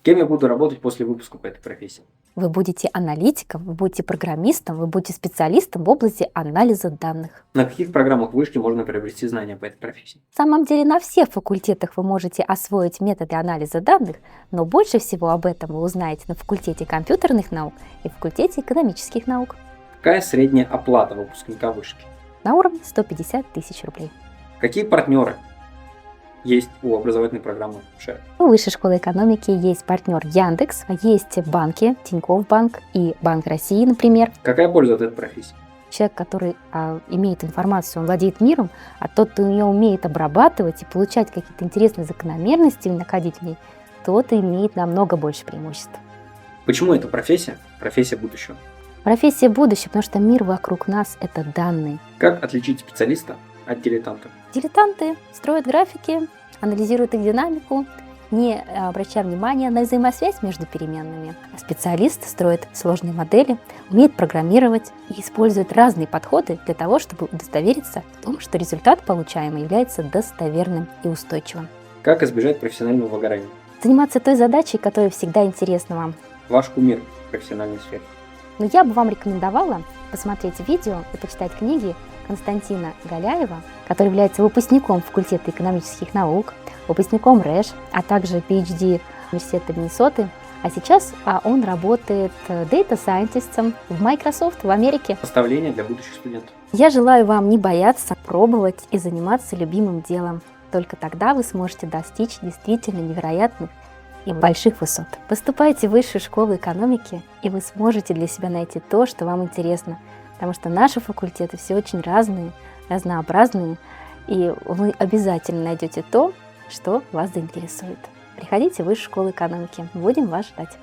Кем я буду работать после выпуска по этой профессии? Вы будете аналитиком, вы будете программистом, вы будете специалистом в области анализа данных. На каких программах вышки можно приобрести знания по этой профессии? На самом деле на всех факультетах вы можете освоить методы анализа данных, но больше всего об этом вы узнаете на факультете компьютерных наук и факультете экономических наук. Какая средняя оплата выпускника вышки? На уровне 150 тысяч рублей. Какие партнеры есть у образовательной программы ШЭР? У Высшей школы экономики есть партнер Яндекс, есть банки, Тинькофф банк и Банк России, например. Какая польза от этой профессии? Человек, который имеет информацию, он владеет миром, а тот, кто ее умеет обрабатывать и получать какие-то интересные закономерности, находить в ней, тот имеет намного больше преимуществ. Почему эта профессия будущего? Профессия будущего, потому что мир вокруг нас – это данные. Как отличить специалиста от дилетанта? Дилетанты строят графики, анализируют их динамику, не обращая внимания на взаимосвязь между переменными. А специалист строит сложные модели, умеет программировать и использует разные подходы для того, чтобы удостовериться в том, что результат получаемый является достоверным и устойчивым. Как избежать профессионального выгорания? Заниматься той задачей, которая всегда интересна вам. Ваш кумир в профессиональной сфере. Но я бы вам рекомендовала посмотреть видео и почитать книги Константина Галяева, который является выпускником факультета экономических наук, выпускником РЭШ, а также PhD университета Миннесоты. А сейчас он работает Data Scientist в Microsoft в Америке. Наставления для будущих студентов. Я желаю вам не бояться, пробовать и заниматься любимым делом. Только тогда вы сможете достичь действительно невероятных и больших высот. Поступайте в Высшую школу экономики, и вы сможете для себя найти то, что вам интересно. Потому что наши факультеты все очень разные, разнообразные, и вы обязательно найдете то, что вас заинтересует. Приходите в Высшую школу экономики. Будем вас ждать.